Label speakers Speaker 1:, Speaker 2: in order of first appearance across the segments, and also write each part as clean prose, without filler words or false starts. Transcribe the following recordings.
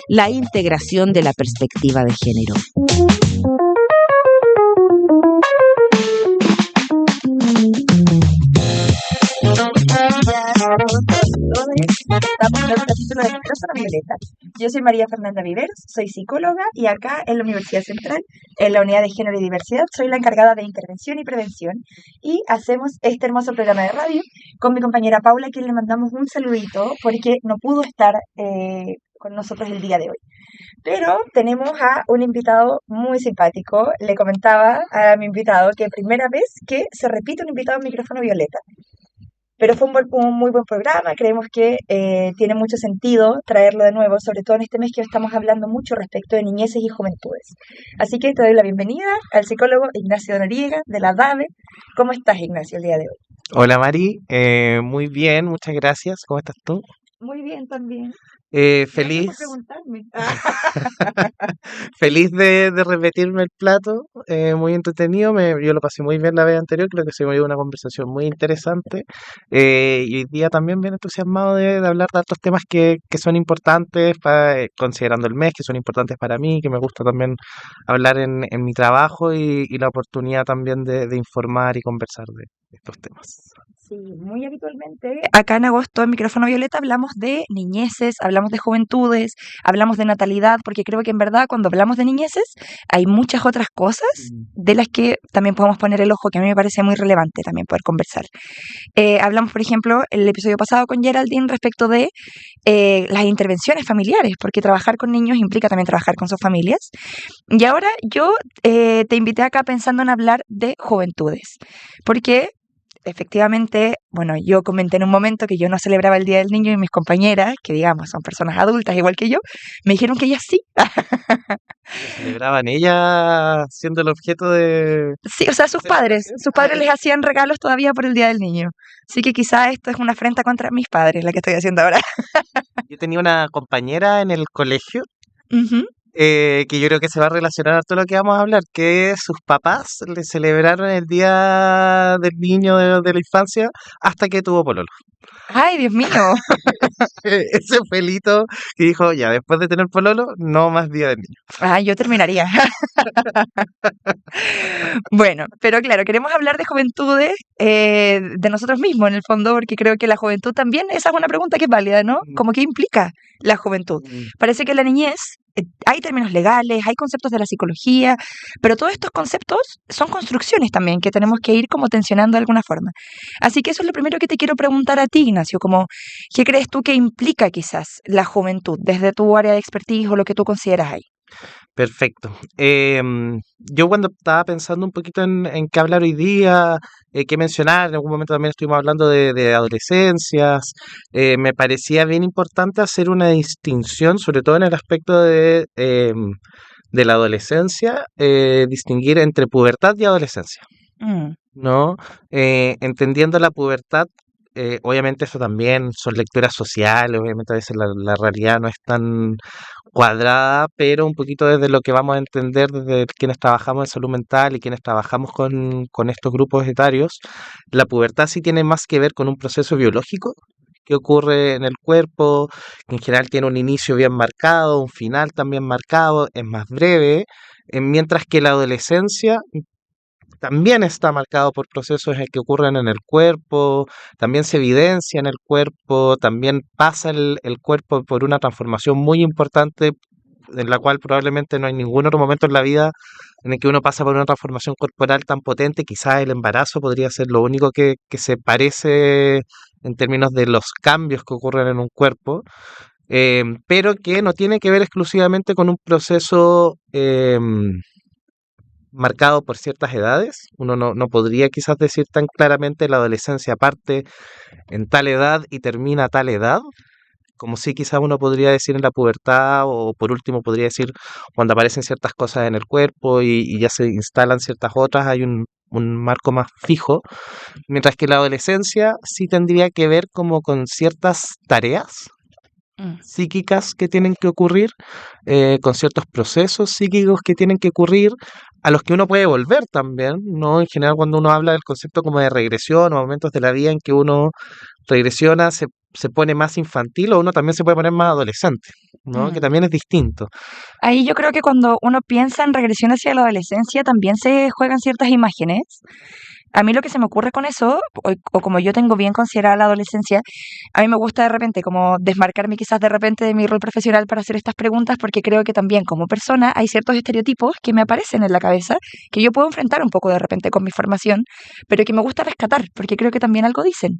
Speaker 1: la integración de la perspectiva de género.
Speaker 2: Estamos en el capítulo de Micrófono Violeta. Yo soy María Fernanda Viveros, soy psicóloga y acá en la Universidad Central, en la Unidad de Género y Diversidad, soy la encargada de intervención y prevención y hacemos este hermoso programa de radio con mi compañera Paula, a quien le mandamos un saludito porque no pudo estar con nosotros el día de hoy. Pero tenemos a un invitado muy simpático. Le comentaba a mi invitado que primera vez que se repite un invitado en Micrófono Violeta. Pero fue un muy buen programa, creemos que tiene mucho sentido traerlo de nuevo, sobre todo en este mes que estamos hablando mucho respecto de niñeces y juventudes. Así que te doy la bienvenida al psicólogo Ignacio Noriega, de la DAVE. ¿Cómo estás, Ignacio, el día de hoy?
Speaker 3: Hola Mari, muy bien, muchas gracias. ¿Cómo estás tú?
Speaker 2: Muy bien también. Gracias por
Speaker 3: Feliz,
Speaker 2: preguntarme.
Speaker 3: feliz de repetirme el plato, muy entretenido. Yo lo pasé muy bien la vez anterior, creo que se me dio una conversación muy interesante. Y hoy día también bien entusiasmado de hablar de otros temas que son importantes, considerando el mes, que son importantes para mí, que me gusta también hablar en mi trabajo y la oportunidad también de informar y conversar de estos temas.
Speaker 2: Sí, muy habitualmente. Acá en agosto en Micrófono Violeta hablamos de niñeces, hablamos de juventudes, hablamos de natalidad, porque creo que en verdad cuando hablamos de niñeces hay muchas otras cosas de las que también podemos poner el ojo, que a mí me parece muy relevante también poder conversar. Hablamos, por ejemplo, el episodio pasado con Geraldine respecto de las intervenciones familiares, porque trabajar con niños implica también trabajar con sus familias. Y ahora yo te invité acá pensando en hablar de juventudes, porque efectivamente, bueno, yo comenté en un momento que yo no celebraba el Día del Niño y mis compañeras, que digamos son personas adultas igual que yo, me dijeron que ellas sí.
Speaker 3: ¿Lo celebraban ella siendo el objeto de...
Speaker 2: Sí, o sea, sus padres les hacían regalos todavía por el Día del Niño. Así que quizá esto es una afrenta contra mis padres, la que estoy haciendo ahora.
Speaker 3: Yo tenía una compañera en el colegio
Speaker 2: Ujú.
Speaker 3: que yo creo que se va a relacionar a todo lo que vamos a hablar, que sus papás le celebraron el Día del Niño de la infancia hasta que tuvo pololo.
Speaker 2: Ay, Dios mío.
Speaker 3: Ese felito que dijo, ya, después de tener pololo, no más Día del Niño.
Speaker 2: Ay, yo terminaría. Bueno, pero claro, queremos hablar de juventudes, de nosotros mismos en el fondo, porque creo que la juventud también, esa es una pregunta que es válida, ¿no?
Speaker 3: Mm,
Speaker 2: Como qué implica la juventud.
Speaker 3: mm.
Speaker 2: Parece que en la niñez hay términos legales, hay conceptos de la psicología, pero todos estos conceptos son construcciones también que tenemos que ir como tensionando de alguna forma. Así que eso es lo primero que te quiero preguntar a ti, Ignacio, como, ¿qué crees tú que implica quizás la juventud desde tu área de expertise o lo que tú consideras ahí?
Speaker 3: Perfecto. Yo cuando estaba pensando un poquito en qué hablar hoy día, qué mencionar, en algún momento también estuvimos hablando de adolescencias, me parecía bien importante hacer una distinción, sobre todo en el aspecto de la adolescencia, distinguir entre pubertad y adolescencia,
Speaker 2: Mm,
Speaker 3: ¿no? Entendiendo la pubertad, obviamente eso también son lecturas sociales, obviamente a veces la realidad no es tan cuadrada, pero un poquito desde lo que vamos a entender desde quienes trabajamos en salud mental y quienes trabajamos con estos grupos etarios, la pubertad sí tiene más que ver con un proceso biológico que ocurre en el cuerpo, que en general tiene un inicio bien marcado, un final también marcado, es más breve, mientras que la adolescencia también está marcado por procesos que ocurren en el cuerpo, también se evidencia en el cuerpo, también pasa el cuerpo por una transformación muy importante en la cual probablemente no hay ningún otro momento en la vida en el que uno pasa por una transformación corporal tan potente. Quizás el embarazo podría ser lo único que se parece en términos de los cambios que ocurren en un cuerpo, pero que no tiene que ver exclusivamente con un proceso marcado por ciertas edades. Uno no podría quizás decir tan claramente la adolescencia parte en tal edad y termina a tal edad, como si quizás uno podría decir en la pubertad o por último podría decir cuando aparecen ciertas cosas en el cuerpo y ya se instalan ciertas otras, hay un marco más fijo, mientras que la adolescencia sí tendría que ver como con ciertas tareas
Speaker 2: mm,
Speaker 3: psíquicas que tienen que ocurrir, con ciertos procesos psíquicos que tienen que ocurrir a los que uno puede volver también, ¿no? En general, cuando uno habla del concepto como de regresión o momentos de la vida en que uno regresiona, se pone más infantil o uno también se puede poner más adolescente, ¿no? Que
Speaker 2: Mm.
Speaker 3: también es distinto.
Speaker 2: Ahí yo creo que cuando uno piensa en regresión hacia la adolescencia también se juegan ciertas imágenes. A mí lo que se me ocurre con eso, o como yo tengo bien considerada la adolescencia, a mí me gusta de repente como desmarcarme quizás de repente de mi rol profesional para hacer estas preguntas porque creo que también como persona hay ciertos estereotipos que me aparecen en la cabeza que yo puedo enfrentar un poco de repente con mi formación, pero que me gusta rescatar porque creo que también algo dicen.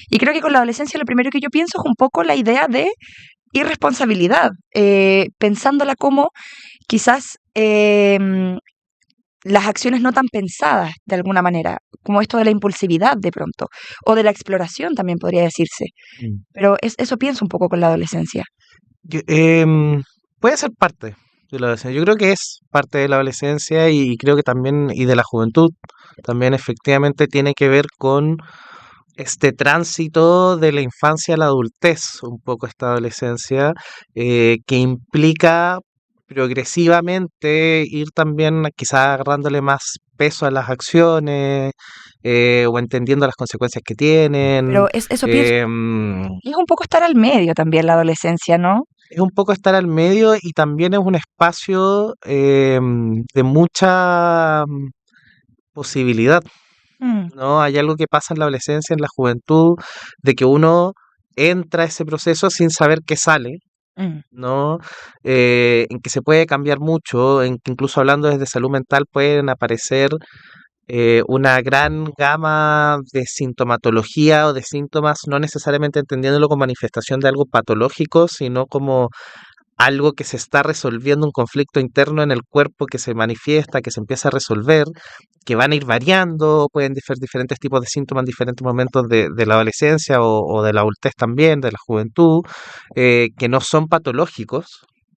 Speaker 2: Y creo que con la adolescencia lo primero que yo pienso es un poco la idea de irresponsabilidad, pensándola como quizás las acciones no tan pensadas de alguna manera, como esto de la impulsividad de pronto, o de la exploración también podría decirse.
Speaker 3: Mm.
Speaker 2: Pero eso pienso un poco con la adolescencia.
Speaker 3: Yo- puede ser parte de la adolescencia. Yo creo que es parte de la adolescencia y creo que también, y de la juventud, también efectivamente tiene que ver con este tránsito de la infancia a la adultez, un poco esta adolescencia, que implica progresivamente ir también quizás agarrándole más peso a las acciones, o entendiendo las consecuencias que tienen.
Speaker 2: Pero eso pienso,
Speaker 3: em,
Speaker 2: y es un poco estar al medio también la adolescencia, ¿no?
Speaker 3: es un poco estar al medio y también es un espacio de mucha posibilidad,
Speaker 2: Mm,
Speaker 3: ¿no? Hay algo que pasa en la adolescencia, en la juventud, de que uno entra a ese proceso sin saber qué sale,
Speaker 2: mm,
Speaker 3: ¿no? En que se puede cambiar mucho, en que incluso hablando desde salud mental pueden aparecer una gran gama de sintomatología o de síntomas, no necesariamente entendiéndolo como manifestación de algo patológico, sino como algo que se está resolviendo, un conflicto interno en el cuerpo que se manifiesta, que se empieza a resolver, que van a ir variando, pueden ser diferentes tipos de síntomas en diferentes momentos de la adolescencia o de la adultez también, de la juventud, que no son patológicos,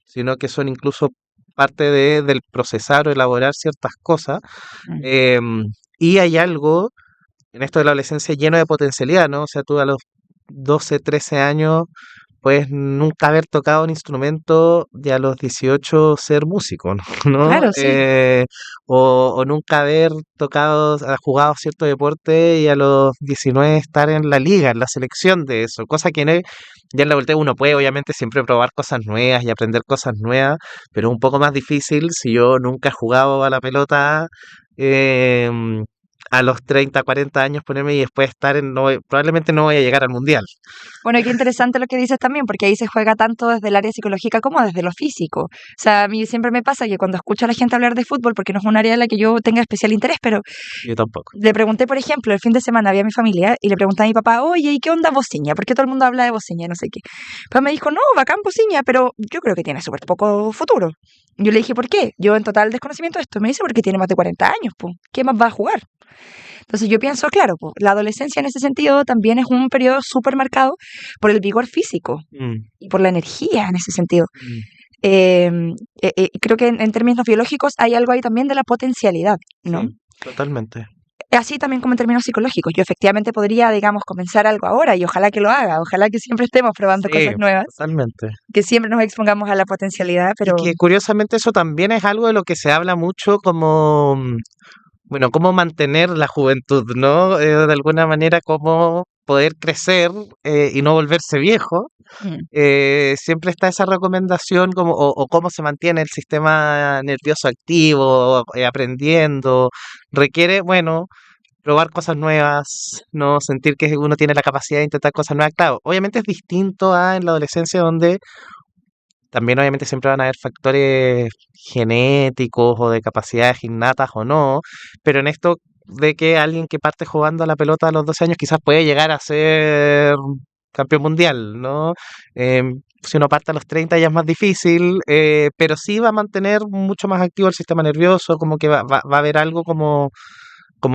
Speaker 3: sino que son incluso parte del procesar o elaborar ciertas cosas.
Speaker 2: mm.
Speaker 3: em, y hay algo en esto de la adolescencia lleno de potencialidad, ¿no? O sea, tú a los 12 13 años puedes nunca haber tocado un instrumento y a los 18 ser músico, ¿no? ¿No?
Speaker 2: Claro, sí.
Speaker 3: O nunca haber tocado, jugado cierto deporte y a los 19 estar en la liga, en la selección de eso, cosa que ya en la adultez uno puede obviamente siempre probar cosas nuevas y aprender cosas nuevas, pero es un poco más difícil si yo nunca he jugado a la pelota. em, a los 30 40 años ponerme y después estar probablemente no voy a llegar al mundial.
Speaker 2: Bueno, y qué interesante lo que dices también, porque ahí se juega tanto desde el área psicológica como desde lo físico. O sea, a mí siempre me pasa que cuando escucho a la gente hablar de fútbol, porque no es un área en la que yo tenga especial interés, pero
Speaker 3: Yo tampoco.
Speaker 2: le pregunté, por ejemplo, el fin de semana había mi familia y le pregunté a mi papá, oye, ¿y qué onda Bociña? ¿Por qué todo el mundo habla de Bociña? No sé qué. Pues me dijo, no, bacán Bociña, pero yo creo que tiene súper poco futuro. Yo le dije, ¿por qué? Yo en total desconocimiento de esto. Me dice, porque tiene más de 40 años, pues. ¿Qué más va a jugar? Entonces yo pienso, claro, po, la adolescencia en ese sentido también es un periodo súper marcado por el vigor físico
Speaker 3: Mm,
Speaker 2: y por la energía en ese sentido.
Speaker 3: mm,
Speaker 2: Eh, Creo que en términos biológicos hay algo ahí también de la potencialidad, ¿no?
Speaker 3: sí, totalmente.
Speaker 2: Así también como en términos psicológicos. Yo efectivamente podría, digamos, comenzar algo ahora y ojalá que lo haga, ojalá que siempre estemos probando
Speaker 3: Sí,
Speaker 2: cosas nuevas,
Speaker 3: totalmente.
Speaker 2: que siempre nos expongamos a la potencialidad,
Speaker 3: Y
Speaker 2: pero
Speaker 3: que curiosamente eso también es algo de lo que se habla mucho como, bueno, cómo mantener la juventud, ¿no? De alguna manera, cómo poder crecer y no volverse viejo.
Speaker 2: mm,
Speaker 3: Siempre está esa recomendación como, o cómo se mantiene el sistema nervioso activo, aprendiendo. Requiere, bueno, probar cosas nuevas, ¿no? Sentir que uno tiene la capacidad de intentar cosas nuevas. Claro, obviamente es distinto a en la adolescencia donde también obviamente siempre van a haber factores genéticos o de capacidades innatas o no, pero en esto de que alguien que parte jugando a la pelota a los 12 años quizás puede llegar a ser campeón mundial, ¿no? Si uno parte a los 30 ya es más difícil, pero sí va a mantener mucho más activo el sistema nervioso, como que va a haber algo como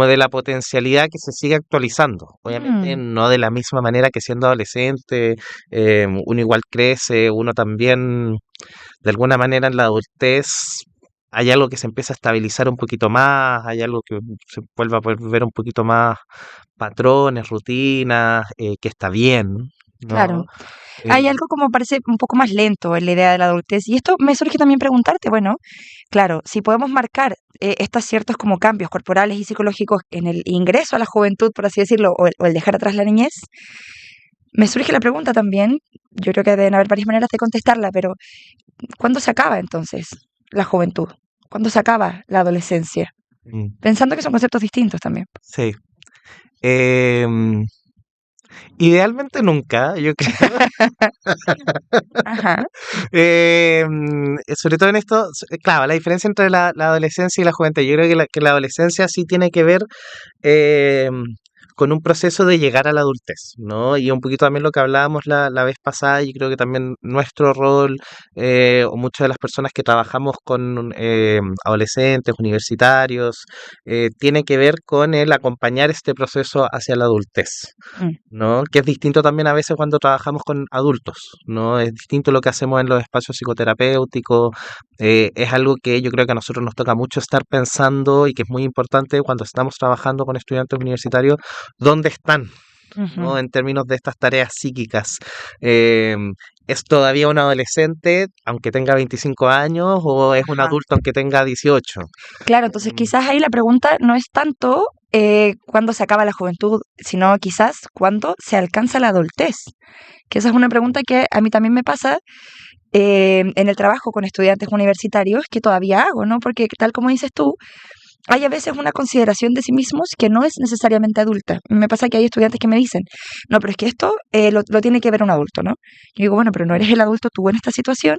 Speaker 3: de la potencialidad que se sigue actualizando. Obviamente
Speaker 2: mm,
Speaker 3: no de la misma manera que siendo adolescente, uno igual crece, uno también de alguna manera en la adultez hay algo que se empieza a estabilizar un poquito más, hay algo que se vuelve a poder ver un poquito más patrones, rutinas, que está bien,
Speaker 2: claro.
Speaker 3: ¿no?
Speaker 2: Hay
Speaker 3: Eh,
Speaker 2: algo como parece un poco más lento en la idea de la adultez. Y esto me surge también preguntarte, bueno, claro, si podemos marcar estos ciertos como cambios corporales y psicológicos en el ingreso a la juventud, por así decirlo, o el dejar atrás la niñez, me surge la pregunta también, yo creo que deben haber varias maneras de contestarla, pero ¿cuándo se acaba entonces la juventud? ¿Cuándo se acaba la adolescencia?
Speaker 3: mm,
Speaker 2: Pensando que son conceptos distintos también.
Speaker 3: sí. Em, Idealmente nunca, yo creo.
Speaker 2: Ajá.
Speaker 3: Sobre todo en esto, claro, la diferencia entre la adolescencia y la juventud. Yo creo que la adolescencia sí tiene que ver eh, con un proceso de llegar a la adultez, ¿no? Y un poquito también lo que hablábamos la vez pasada, y creo que también nuestro rol, o muchas de las personas que trabajamos con adolescentes, universitarios, tiene que ver con el acompañar este proceso hacia la adultez.
Speaker 2: Mm.
Speaker 3: ¿No? Que es distinto también a veces cuando trabajamos con adultos, ¿no? Es distinto lo que hacemos en los espacios psicoterapéuticos, es algo que yo creo que a nosotros nos toca mucho estar pensando y que es muy importante cuando estamos trabajando con estudiantes universitarios, ¿dónde están?
Speaker 2: Ujú.
Speaker 3: ¿No? En términos de estas tareas psíquicas. Eh, ¿Es todavía un adolescente aunque tenga 25 años o es un
Speaker 2: Ajá.
Speaker 3: adulto aunque tenga 18?
Speaker 2: Claro, entonces
Speaker 3: Mm,
Speaker 2: quizás ahí la pregunta no es tanto cuándo se acaba la juventud, sino quizás cuándo se alcanza la adultez. Que esa es una pregunta que a mí también me pasa en el trabajo con estudiantes universitarios que todavía hago, ¿no? Porque tal como dices tú, hay a veces una consideración de sí mismos que no es necesariamente adulta. Me pasa que hay estudiantes que me dicen, no, pero es que esto lo tiene que ver un adulto, ¿no? Yo digo, bueno, pero no eres el adulto tú en esta situación.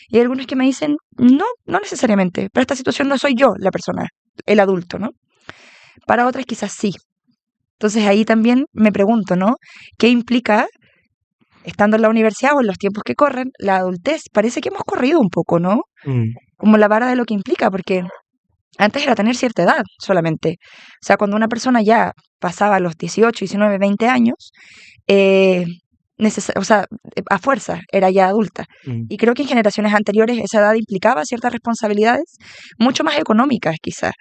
Speaker 2: Y hay algunos que me dicen, no, no necesariamente, pero esta situación no soy yo la persona, el adulto, ¿no? Para otras quizás sí. Entonces ahí también me pregunto, ¿no? ¿Qué implica, estando en la universidad o en los tiempos que corren, la adultez? Parece que hemos corrido un poco, ¿no?
Speaker 3: mm,
Speaker 2: Como la vara de lo que implica, porque antes era tener cierta edad solamente. O sea, cuando una persona ya pasaba los 18, 19, 20 años, eh, o sea, a fuerza era ya adulta.
Speaker 3: mm,
Speaker 2: Y creo que en generaciones anteriores esa edad implicaba ciertas responsabilidades mucho más económicas, quizás.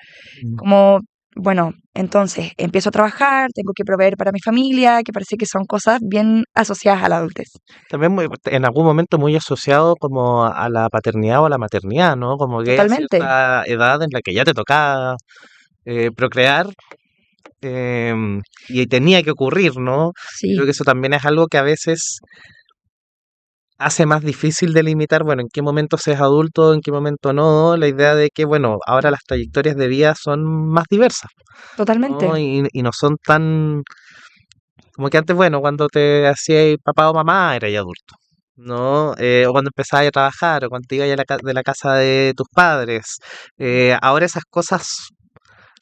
Speaker 3: mm.
Speaker 2: Como, bueno, entonces empiezo a trabajar, tengo que proveer para mi familia, que parece que son cosas bien asociadas a la adultez.
Speaker 3: También en algún momento muy asociado como a la paternidad o a la maternidad, ¿no? Como que a
Speaker 2: Totalmente.
Speaker 3: cierta edad en la que ya te toca procrear, y tenía que ocurrir, ¿no? Creo
Speaker 2: Sí,
Speaker 3: que eso también es algo que a veces hace más difícil delimitar, bueno, en qué momento se es adulto, en qué momento no, la idea de que, bueno, ahora las trayectorias de vida son más diversas,
Speaker 2: totalmente.
Speaker 3: ¿no? Y no son tan, como que antes, bueno, cuando te hacías papá o mamá, eras ya adulto, ¿no? O cuando empezabas a trabajar, o cuando te ibas a de la casa de tus padres. Ahora esas cosas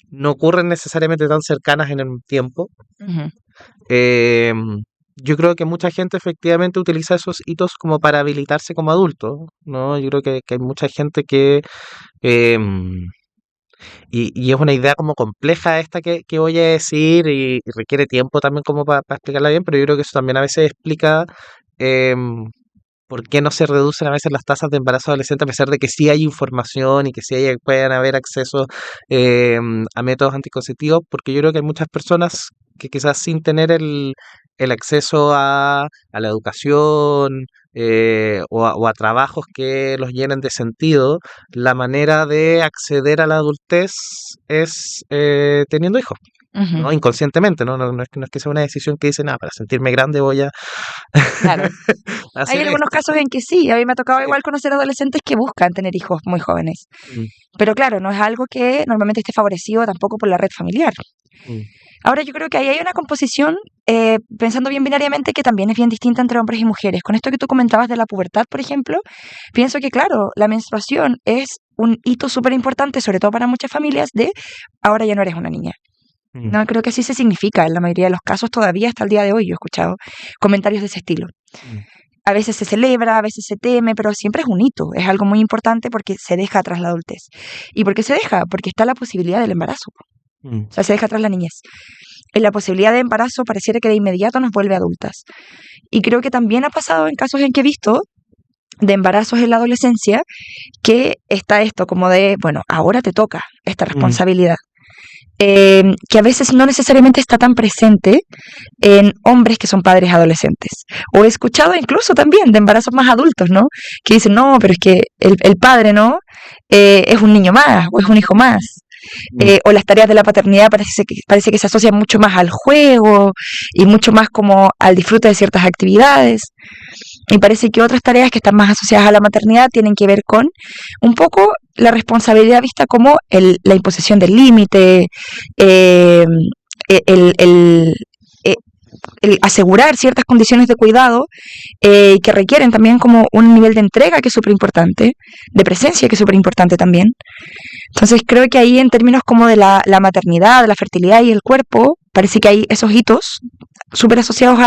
Speaker 3: no ocurren necesariamente tan cercanas en el tiempo.
Speaker 2: Ujú.
Speaker 3: Em, yo creo que mucha gente efectivamente utiliza esos hitos como para habilitarse como adulto, ¿no? Yo creo que hay mucha gente que em, y es una idea como compleja esta que voy a decir y requiere tiempo también como para explicarla bien, pero yo creo que eso también a veces explica em, por qué no se reducen a veces las tasas de embarazo adolescente a pesar de que sí hay información y que sí pueden haber acceso a métodos anticonceptivos, porque yo creo que hay muchas personas que quizás sin tener el acceso a la educación o a trabajos que los llenen de sentido, la manera de acceder a la adultez es teniendo hijos.
Speaker 2: Ujú.
Speaker 3: ¿No? Inconscientemente, ¿no? No es que sea una decisión que dice, nada, para sentirme grande voy a
Speaker 2: Claro. Hay
Speaker 3: hacer
Speaker 2: algunos
Speaker 3: esto.
Speaker 2: casos en que sí, a mí me ha tocado
Speaker 3: Sí.
Speaker 2: igual conocer adolescentes que buscan tener hijos muy jóvenes.
Speaker 3: Mm,
Speaker 2: Pero claro, no es algo que normalmente esté favorecido tampoco por la red familiar.
Speaker 3: mm,
Speaker 2: Ahora yo creo que ahí hay una composición, pensando bien binariamente, que también es bien distinta entre hombres y mujeres. Con esto que tú comentabas de la pubertad, por ejemplo, pienso que claro, la menstruación es un hito súper importante, sobre todo para muchas familias, de ahora ya no eres una niña.
Speaker 3: mm,
Speaker 2: No, creo que así se significa en la mayoría de los casos todavía hasta el día de hoy. Yo he escuchado comentarios de ese estilo.
Speaker 3: mm,
Speaker 2: A veces se celebra, a veces se teme, pero siempre es un hito, es algo muy importante porque se deja atrás la adultez. ¿Y por qué se deja? Porque está la posibilidad del embarazo,
Speaker 3: mm,
Speaker 2: o sea, se deja atrás la niñez. En la posibilidad de embarazo pareciera que de inmediato nos vuelve adultas. Y creo que también ha pasado en casos en que he visto de embarazos en la adolescencia que está esto como de, bueno, ahora te toca esta
Speaker 3: mm,
Speaker 2: responsabilidad. que a veces no necesariamente está tan presente en hombres que son padres adolescentes. O he escuchado incluso también de embarazos más adultos, ¿no? Que dicen, no, pero es que el padre, ¿no? Es un niño más o es un hijo más. O las tareas de la paternidad parece que se asocian mucho más al juego y mucho más como al disfrute de ciertas actividades. Y parece que otras tareas que están más asociadas a la maternidad tienen que ver con un poco la responsabilidad vista como la imposición del límite, eh, el, el, eh, el asegurar ciertas condiciones de cuidado que requieren también como un nivel de entrega que es súper importante, de presencia que es súper importante también. Entonces creo que ahí en términos como de la maternidad, de la fertilidad y el cuerpo, parece que hay esos hitos súper asociados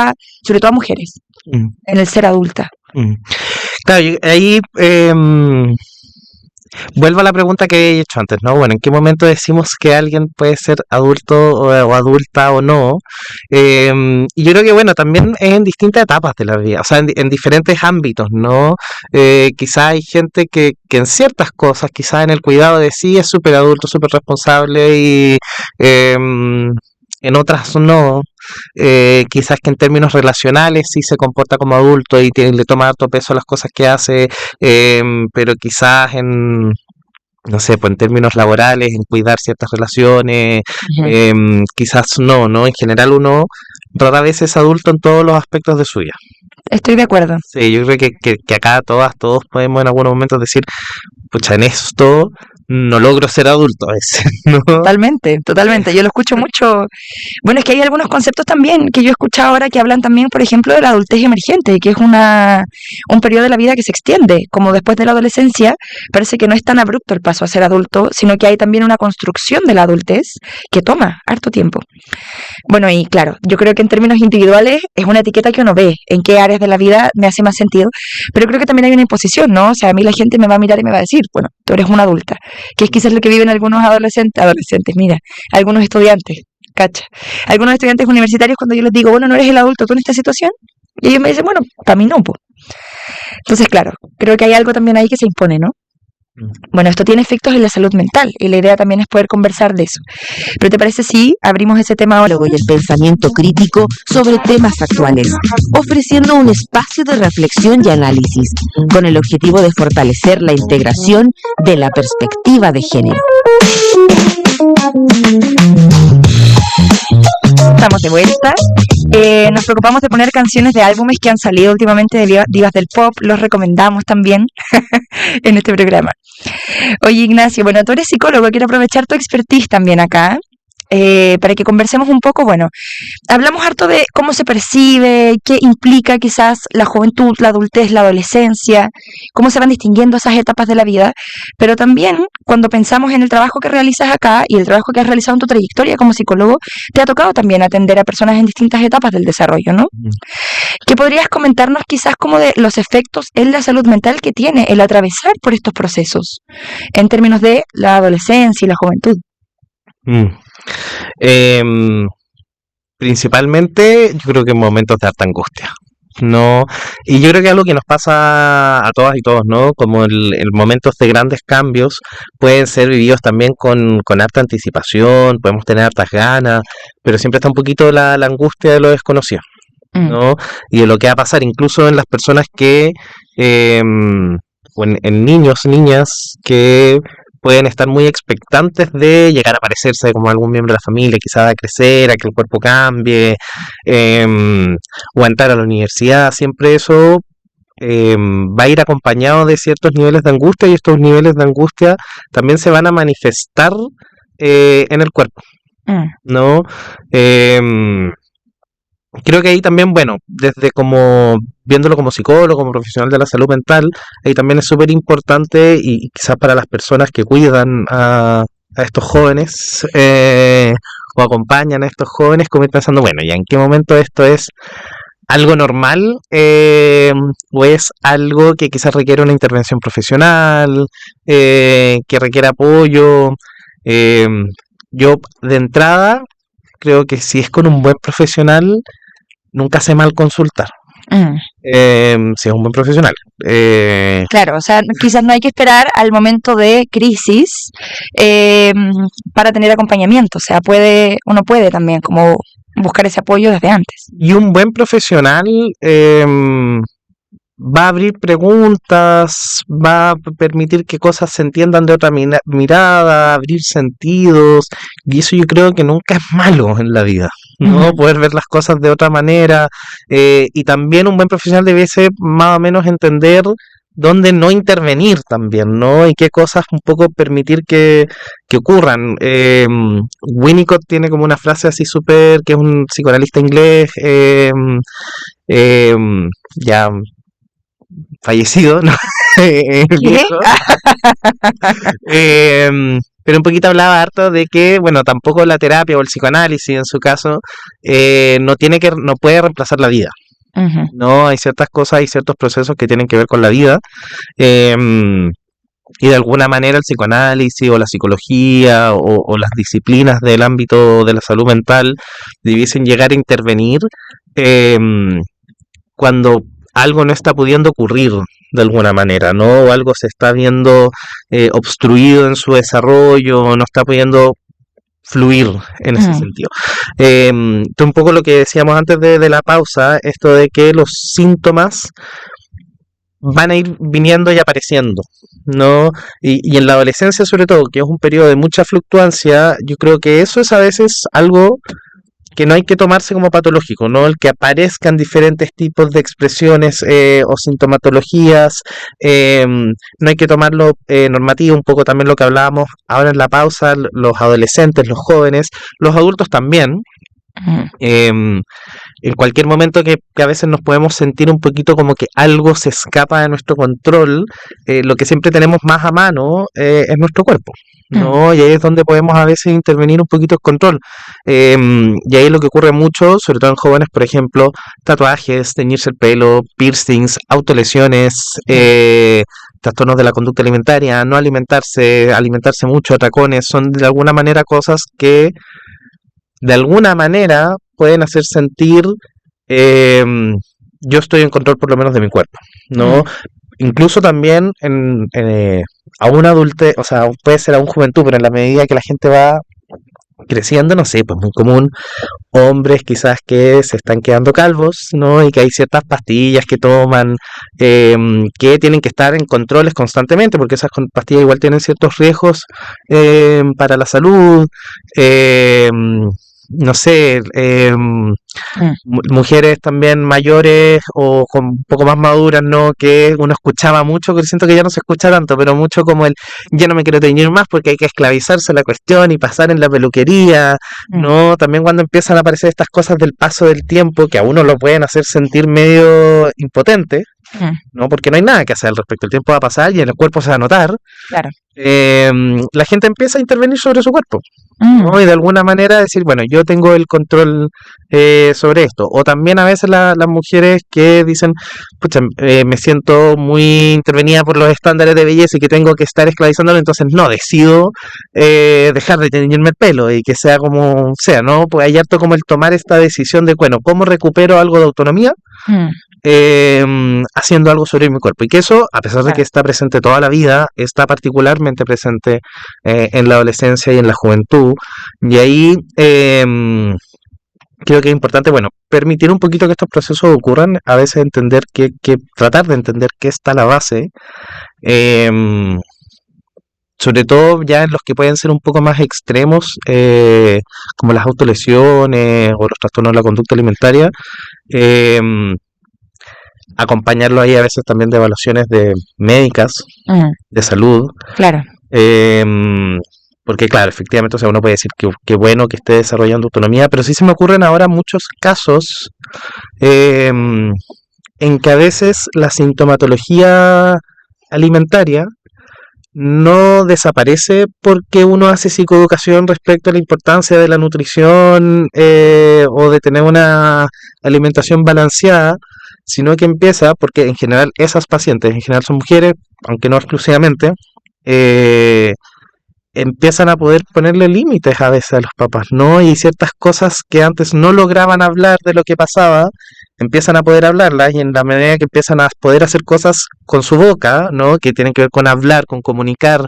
Speaker 2: sobre todo a mujeres,
Speaker 3: Mm,
Speaker 2: en el ser adulta.
Speaker 3: mm. Claro, ahí vuelvo a la pregunta que he hecho antes, ¿no? Bueno, ¿en qué momento decimos que alguien puede ser adulto o adulta o no? Y yo creo que, bueno, también es en distintas etapas de la vida, o sea, en diferentes ámbitos, ¿no? Quizá hay gente que en ciertas cosas, quizá en el cuidado de sí es súper adulto, súper responsable y en otras no. Quizás que en términos relacionales sí se comporta como adulto y le toma harto peso a las cosas que hace, pero quizás no sé, pues en términos laborales, en cuidar ciertas relaciones,
Speaker 2: Ujú.
Speaker 3: quizás no, ¿no? En general uno rara vez es adulto en todos los aspectos de su vida.
Speaker 2: Estoy de acuerdo.
Speaker 3: Sí, yo creo que acá todos podemos en algunos momentos decir, pucha, en esto no logro ser adulto a veces, ¿no?
Speaker 2: Totalmente, totalmente. Yo lo escucho mucho. Bueno, es que hay algunos conceptos también que yo he escuchado ahora que hablan también, por ejemplo, de la adultez emergente, que es un periodo de la vida que se extiende, como después de la adolescencia, parece que no es tan abrupto el paso a ser adulto, sino que hay también una construcción de la adultez que toma harto tiempo. Bueno, y claro, yo creo que en términos individuales es una etiqueta que uno ve en qué áreas de la vida me hace más sentido, pero creo que también hay una imposición, ¿no? O sea, a mí la gente me va a mirar y me va a decir, bueno, tú eres una adulta, que es quizás lo que viven algunos adolescentes, mira, algunos estudiantes, cacha, algunos estudiantes universitarios cuando yo les digo, bueno, no eres el adulto tú en esta situación, y ellos me dicen, bueno, para mí no, pues. Entonces, claro, creo que hay algo también ahí que se impone, ¿no? Bueno, esto tiene efectos en la salud mental y la idea también es poder conversar de eso. ¿Pero te parece si abrimos ese tema ahora?
Speaker 1: Y el pensamiento crítico sobre temas actuales, ofreciendo un espacio de reflexión y análisis, con el objetivo de fortalecer la integración de la perspectiva de género.
Speaker 2: Estamos de vuelta. Nos preocupamos de poner canciones de álbumes que han salido últimamente de divas del pop. Los recomendamos también en este programa. Oye, Ignacio, bueno, tú eres psicólogo. Quiero aprovechar tu expertise también acá para que conversemos un poco. Bueno, hablamos harto de cómo se percibe, qué implica quizás la juventud, la adultez, la adolescencia, cómo se van distinguiendo esas etapas de la vida, pero también cuando pensamos en el trabajo que realizas acá y el trabajo que has realizado en tu trayectoria como psicólogo, te ha tocado también atender a personas en distintas etapas del desarrollo, ¿no? ¿Qué podrías comentarnos quizás como de los efectos en la salud mental que tiene el atravesar por estos procesos en términos de la adolescencia y la juventud?
Speaker 3: Mm. Em, Principalmente, yo creo que en momentos de harta angustia, ¿no? Y yo creo que algo que nos pasa a todas y todos, ¿no? Como el momentos de grandes cambios pueden ser vividos también con harta anticipación, podemos tener hartas ganas, pero siempre está un poquito la angustia de lo desconocido,
Speaker 2: Mm.
Speaker 3: ¿no? Y de lo que va a pasar, incluso en las personas que, o en niños, niñas que pueden estar muy expectantes de llegar a parecerse como algún miembro de la familia, quizás a crecer, a que el cuerpo cambie, o a entrar a la universidad, siempre eso va a ir acompañado de ciertos niveles de angustia y estos niveles de angustia también se van a manifestar en el cuerpo,
Speaker 2: Mm.
Speaker 3: ¿no? Em, Creo que ahí también, bueno, desde como viéndolo como psicólogo, como profesional de la salud mental, ahí también es súper importante y quizás para las personas que cuidan a estos jóvenes o acompañan a estos jóvenes, como ir pensando, bueno, ¿ya en qué momento esto es algo normal o es algo que quizás requiere una intervención profesional, que requiere apoyo? Eh, yo de entrada creo que si es con un buen profesional, nunca hace mal consultar. Si es un buen profesional.
Speaker 2: Claro, o sea, quizás no hay que esperar al momento de crisis para tener acompañamiento. O sea, uno puede también como buscar ese apoyo desde antes.
Speaker 3: Y un buen profesional va a abrir preguntas, va a permitir que cosas se entiendan de otra mirada, abrir sentidos, y eso yo creo que nunca es malo en la vida, ¿no? Poder ver las cosas de otra manera, y también un buen profesional debe ser más o menos entender dónde no intervenir también, ¿no? Y qué cosas un poco permitir que ocurran. Winnicott tiene como una frase así súper, que es un psicoanalista inglés, ya fallecido, ¿no? Viejo. Pero un poquito hablaba harto de que, bueno, tampoco la terapia o el psicoanálisis en su caso no puede reemplazar la vida. No, hay ciertas cosas, hay ciertos procesos que tienen que ver con la vida, y de alguna manera el psicoanálisis o la psicología o las disciplinas del ámbito de la salud mental debiesen llegar a intervenir cuando algo no está pudiendo ocurrir de alguna manera, ¿no? O algo se está viendo obstruido en su desarrollo, no está pudiendo fluir en ese sentido. Un poco lo que decíamos antes de la pausa, esto de que los síntomas van a ir viniendo y apareciendo, ¿no? Y en la adolescencia sobre todo, que es un periodo de mucha fluctuancia, yo creo que eso es a veces algo que no hay que tomarse como patológico, ¿no? El que aparezcan diferentes tipos de expresiones o sintomatologías, no hay que tomarlo normativo, un poco también lo que hablábamos ahora en la pausa, los adolescentes, los jóvenes, los adultos también. En cualquier momento que a veces nos podemos sentir un poquito como que algo se escapa de nuestro control, lo que siempre tenemos más a mano es nuestro cuerpo, ¿no? Y ahí es donde podemos a veces intervenir un poquito el control. Y ahí lo que ocurre mucho, sobre todo en jóvenes, por ejemplo, tatuajes, teñirse el pelo, piercings, autolesiones, trastornos de la conducta alimentaria, no alimentarse mucho, atracones, son de alguna manera cosas que de alguna manera pueden hacer sentir yo estoy en control por lo menos de mi cuerpo, ¿no? Incluso también a un adulto, o sea, puede ser a un juventud, pero en la medida que la gente va creciendo, no sé, pues muy común, hombres quizás que se están quedando calvos, ¿no? Y que hay ciertas pastillas que toman, que tienen que estar en controles constantemente, porque esas pastillas igual tienen ciertos riesgos para la salud, no sé, mujeres también mayores o con un poco más maduras, ¿no? Que uno escuchaba mucho, que siento que ya no se escucha tanto, pero mucho como ya no me quiero teñir más porque hay que esclavizarse la cuestión y pasar en la peluquería, ¿no? También cuando empiezan a aparecer estas cosas del paso del tiempo que a uno lo pueden hacer sentir medio impotente, ¿no? Porque no hay nada que hacer al respecto, el tiempo va a pasar y el cuerpo se va a notar.
Speaker 2: Claro.
Speaker 3: La gente empieza a intervenir sobre su cuerpo, ¿no? Y de alguna manera decir, bueno, yo tengo el control sobre esto. O también a veces las mujeres que dicen, pucha, me siento muy intervenida por los estándares de belleza y que tengo que estar esclavizándolo, entonces no, decido dejar de teñirme el pelo y que sea como sea, ¿no? Pues hay harto como el tomar esta decisión de, bueno, ¿cómo recupero algo de autonomía? Haciendo algo sobre mi cuerpo, y que eso, a pesar de que está presente toda la vida, está particularmente presente en la adolescencia y en la juventud, y ahí creo que es importante, bueno, permitir un poquito que estos procesos ocurran, a veces entender tratar de entender qué está la base, sobre todo ya en los que pueden ser un poco más extremos, como las autolesiones o los trastornos de la conducta alimentaria, acompañarlo ahí a veces también de evaluaciones médicas, de salud.
Speaker 2: Claro.
Speaker 3: Porque claro, efectivamente, o sea, uno puede decir que bueno que esté desarrollando autonomía, pero sí se me ocurren ahora muchos casos en que a veces la sintomatología alimentaria no desaparece porque uno hace psicoeducación respecto a la importancia de la nutrición o de tener una alimentación balanceada, sino que empieza, porque en general esas pacientes, en general son mujeres, aunque no exclusivamente, empiezan a poder ponerle límites a veces a los papás, ¿no? Y ciertas cosas que antes no lograban hablar de lo que pasaba, empiezan a poder hablarlas y en la medida que empiezan a poder hacer cosas con su boca, ¿no? Que tienen que ver con hablar, con comunicar,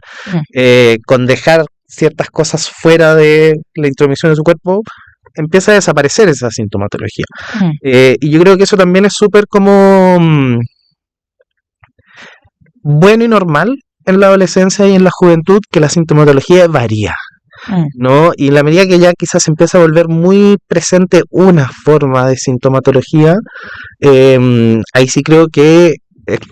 Speaker 3: con dejar ciertas cosas fuera de la intromisión de su cuerpo, empieza a desaparecer esa sintomatología. Y yo creo que eso también es súper como bueno y normal en la adolescencia y en la juventud, que la sintomatología varía, ¿no? Y en la medida que ya quizás empieza a volver muy presente una forma de sintomatología, ahí sí creo que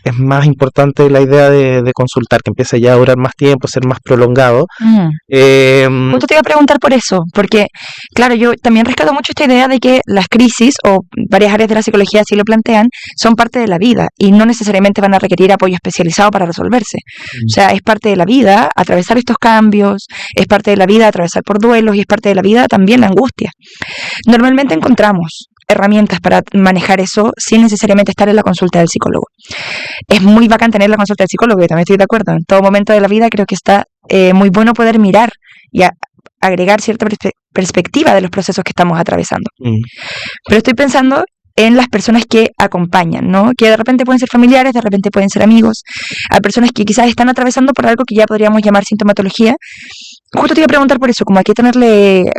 Speaker 3: es más importante la idea de consultar, que empiece ya a durar más tiempo, ser más prolongado.
Speaker 4: Justo te iba a preguntar por eso, porque, claro, yo también rescato mucho esta idea de que las crisis, o varias áreas de la psicología así lo plantean, son parte de la vida y no necesariamente van a requerir apoyo especializado para resolverse. O sea, es parte de la vida atravesar estos cambios, es parte de la vida atravesar por duelos y es parte de la vida también la angustia. Normalmente encontramos herramientas para manejar eso sin necesariamente estar en la consulta del psicólogo. Es muy bacán tener la consulta del psicólogo, yo también estoy de acuerdo. En todo momento de la vida creo que está muy bueno poder mirar y agregar cierta perspectiva de los procesos que estamos atravesando. Pero estoy pensando en las personas que acompañan, ¿no? Que de repente pueden ser familiares, de repente pueden ser amigos. Hay personas que quizás están atravesando por algo que ya podríamos llamar sintomatología. Justo te iba a preguntar por eso, como a qué ponerle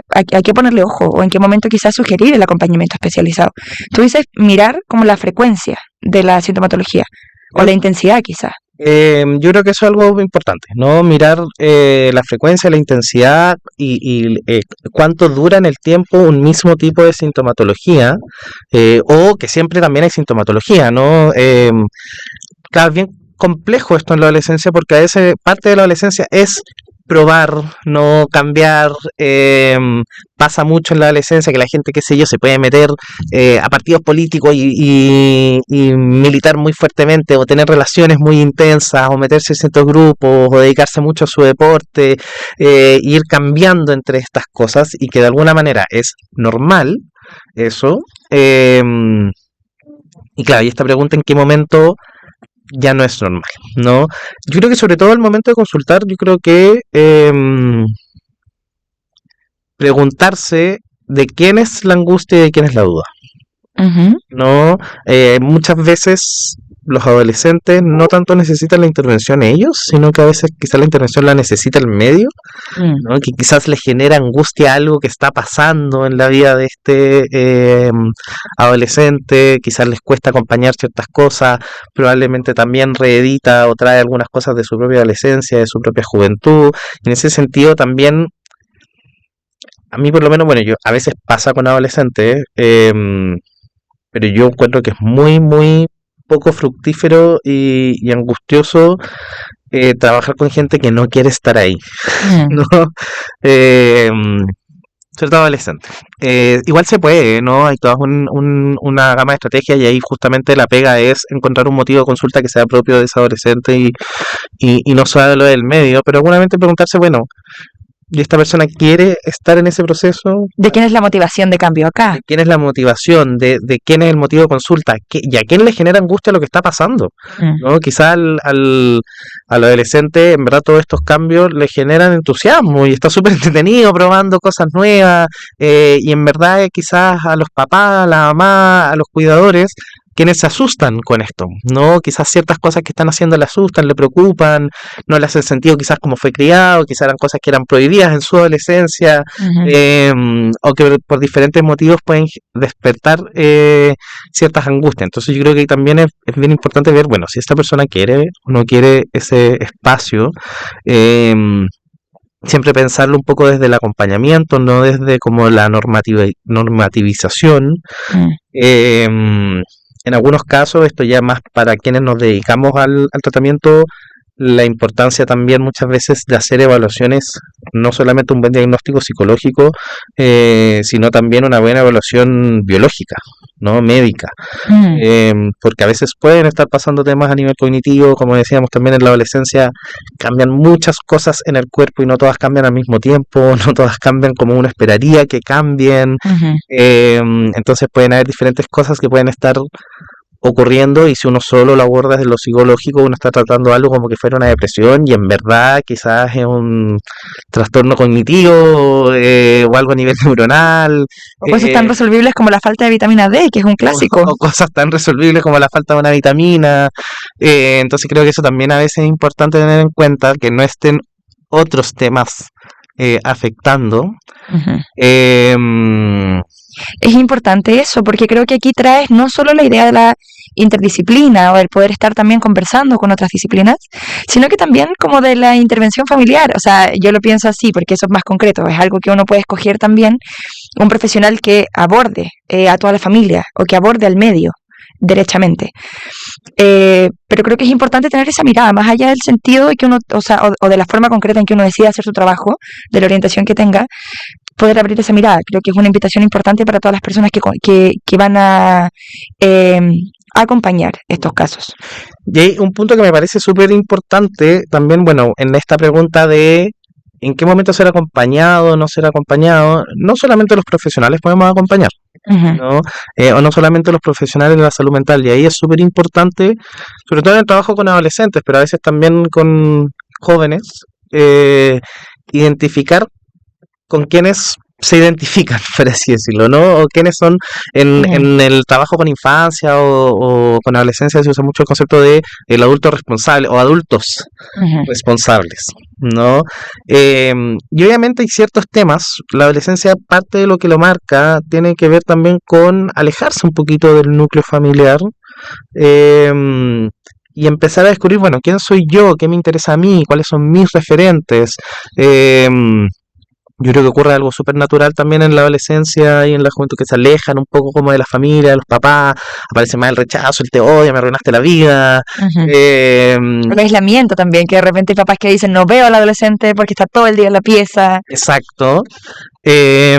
Speaker 4: ojo, o en qué momento quizás sugerir el acompañamiento especializado. Tú dices mirar como la frecuencia de la sintomatología, o la intensidad quizás.
Speaker 3: Yo creo que eso es algo importante, ¿no? Mirar la frecuencia, la intensidad y cuánto dura en el tiempo un mismo tipo de sintomatología, o que siempre también hay sintomatología, ¿no? Claro, es bien complejo esto en la adolescencia, porque a veces parte de la adolescencia es probar, no cambiar. Pasa mucho en la adolescencia que la gente, qué sé yo, se puede meter a partidos políticos y militar muy fuertemente, o tener relaciones muy intensas, o meterse en ciertos grupos, o dedicarse mucho a su deporte, ir cambiando entre estas cosas, y que de alguna manera es normal eso. Y claro, y esta pregunta, ¿en qué momento ya no es normal, ¿no? Yo creo que sobre todo al momento de consultar, yo creo que preguntarse de quién es la angustia y de quién es la duda, ¿no? Muchas veces los adolescentes no tanto necesitan la intervención ellos, sino que a veces quizás la intervención la necesita el medio, ¿no? Que quizás les genera angustia algo que está pasando en la vida de este adolescente, quizás les cuesta acompañar ciertas cosas, probablemente también reedita o trae algunas cosas de su propia adolescencia, de su propia juventud. En ese sentido también, a mí por lo menos, bueno, yo a veces pasa con adolescentes, pero yo encuentro que es muy, muy poco fructífero y angustioso trabajar con gente que no quiere estar ahí, ¿no? Sobre todo adolescente. Igual se puede, ¿no? Hay toda una gama de estrategias, y ahí justamente la pega es encontrar un motivo de consulta que sea propio de ese adolescente y no solo lo del medio, pero seguramente preguntarse, bueno, ¿y esta persona quiere estar en ese proceso?
Speaker 4: ¿De quién es la motivación de cambio acá?
Speaker 3: ¿De quién es la motivación? ¿De quién es el motivo de consulta? ¿Y a quién le genera angustia lo que está pasando? ¿No? Quizá al adolescente, en verdad, todos estos cambios le generan entusiasmo y está súper entretenido probando cosas nuevas, y en verdad quizás a los papás, a la mamá, a los cuidadores, quienes se asustan con esto, ¿no? Quizás ciertas cosas que están haciendo le asustan, le preocupan, no le hacen sentido quizás como fue criado, quizás eran cosas que eran prohibidas en su adolescencia, o que por diferentes motivos pueden despertar ciertas angustias. Entonces yo creo que también es bien importante ver, bueno, si esta persona quiere o no quiere ese espacio, siempre pensarlo un poco desde el acompañamiento, no desde como la normativización. En algunos casos, esto ya más para quienes nos dedicamos al tratamiento, la importancia también muchas veces de hacer evaluaciones, no solamente un buen diagnóstico psicológico, sino también una buena evaluación biológica, ¿no? Médica, porque a veces pueden estar pasando temas a nivel cognitivo, como decíamos también en la adolescencia, cambian muchas cosas en el cuerpo y no todas cambian al mismo tiempo, no todas cambian como uno esperaría que cambien, entonces pueden haber diferentes cosas que pueden estar ocurriendo, y si uno solo lo aborda desde lo psicológico, uno está tratando algo como que fuera una depresión y en verdad quizás es un trastorno cognitivo o algo a nivel neuronal.
Speaker 4: O cosas tan resolvibles como la falta de vitamina D, que es un clásico.
Speaker 3: O cosas tan resolvibles como la falta de una vitamina. Entonces creo que eso también a veces es importante tener en cuenta, que no estén otros temas afectando.
Speaker 4: Ujú.
Speaker 3: Eh,
Speaker 4: Es importante eso, porque creo que aquí traes no solo la idea de la interdisciplina o el poder estar también conversando con otras disciplinas, sino que también como de la intervención familiar. O sea, yo lo pienso así porque eso es más concreto, es algo que uno puede escoger también, un profesional que aborde a toda la familia o que aborde al medio derechamente. Pero creo que es importante tener esa mirada, más allá del sentido de que uno, o sea, o de la forma concreta en que uno decide hacer su trabajo, de la orientación que tenga, poder abrir esa mirada. Creo que es una invitación importante para todas las personas que van a acompañar estos casos.
Speaker 3: Y hay un punto que me parece súper importante también, bueno, en esta pregunta de en qué momento ser acompañado, no ser acompañado. No solamente los profesionales podemos acompañar,
Speaker 4: Ujú.
Speaker 3: ¿no? O no solamente los profesionales de la salud mental, y ahí es súper importante, sobre todo en el trabajo con adolescentes, pero a veces también con jóvenes, identificar con quienes se identifican, por así decirlo, ¿no? O quiénes son
Speaker 4: Ujú.
Speaker 3: en el trabajo con infancia o con adolescencia. Se usa mucho el concepto de el adulto responsable o adultos
Speaker 4: Ujú.
Speaker 3: responsables, ¿no? Y obviamente hay ciertos temas, la adolescencia, parte de lo que lo marca, tiene que ver también con alejarse un poquito del núcleo familiar, y empezar a descubrir, bueno, quién soy yo, qué me interesa a mí, cuáles son mis referentes. Yo creo que ocurre algo súper natural también en la adolescencia y en la juventud, que se alejan un poco como de la familia, de los papás, aparece más el rechazo, el te odia, me arruinaste la vida.
Speaker 4: Ujú.
Speaker 3: Eh,
Speaker 4: El aislamiento también, que de repente hay papás que dicen no veo al adolescente porque está todo el día en la pieza.
Speaker 3: exacto. Eh,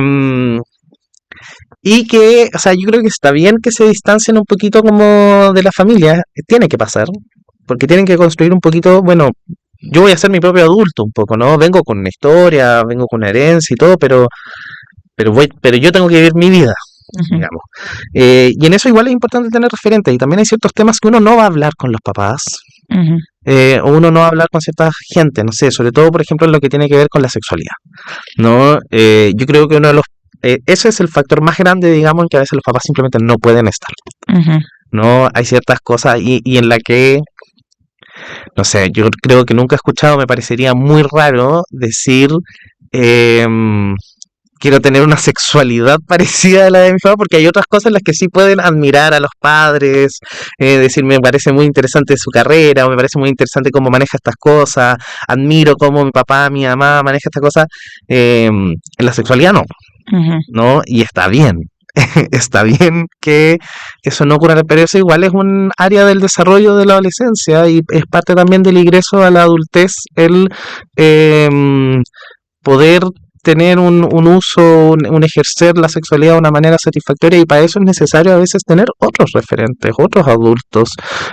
Speaker 3: y que, o sea, yo creo que está bien que se distancien un poquito como de la familia, tiene que pasar, porque tienen que construir un poquito, bueno, yo voy a ser mi propio adulto un poco, ¿no? Vengo con una historia, vengo con una herencia y todo, pero yo tengo que vivir mi vida,
Speaker 4: Ujú.
Speaker 3: digamos. Y en eso igual es importante tener referentes, y también hay ciertos temas que uno no va a hablar con los papás,
Speaker 4: Ujú.
Speaker 3: o uno no va a hablar con cierta gente, no sé, sobre todo, por ejemplo, en lo que tiene que ver con la sexualidad, ¿no? Yo creo que uno de los ese es el factor más grande, digamos, en que a veces los papás simplemente no pueden estar,
Speaker 4: Ujú.
Speaker 3: ¿no? Hay ciertas cosas y en la que, no sé, yo creo que nunca he escuchado, me parecería muy raro decir, quiero tener una sexualidad parecida a la de mi papá, porque hay otras cosas en las que sí pueden admirar a los padres, decir, me parece muy interesante su carrera, o me parece muy interesante cómo maneja estas cosas, admiro cómo mi papá, mi mamá maneja estas cosas. En la sexualidad no,
Speaker 4: Ujú.
Speaker 3: ¿no? Y está bien. Está bien que eso no ocurra, pero eso igual es un área del desarrollo de la adolescencia y es parte también del ingreso a la adultez, el poder tener un uso, un ejercer la sexualidad de una manera satisfactoria, y para eso es necesario a veces tener otros referentes, otros adultos.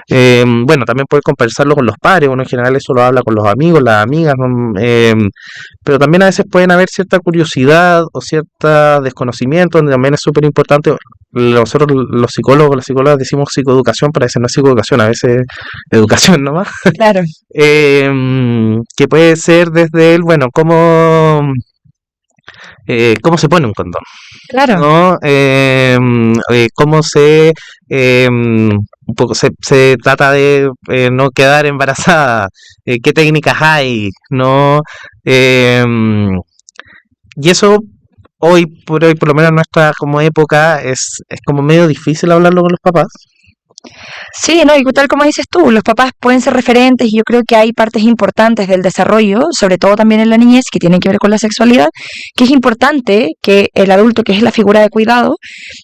Speaker 3: Bueno, también poder conversarlo con los padres, uno en general eso lo habla con los amigos, las amigas, ¿no? Pero también a veces pueden haber cierta curiosidad o cierta desconocimiento, donde también es súper importante. Nosotros los psicólogos, las psicólogas decimos psicoeducación, pero a veces no es psicoeducación, a veces educación nomás.
Speaker 4: Claro.
Speaker 3: Que puede ser desde el, bueno, cómo se pone un condón,
Speaker 4: Claro.
Speaker 3: ¿no? Cómo un poco se trata de no quedar embarazada, qué técnicas hay, ¿no? Y eso hoy por hoy, por lo menos en nuestra como época, es como medio difícil hablarlo con los papás.
Speaker 4: Sí, no, y tal como dices tú, los papás pueden ser referentes y yo creo que hay partes importantes del desarrollo, sobre todo también en la niñez, que tienen que ver con la sexualidad, que es importante que el adulto, que es la figura de cuidado,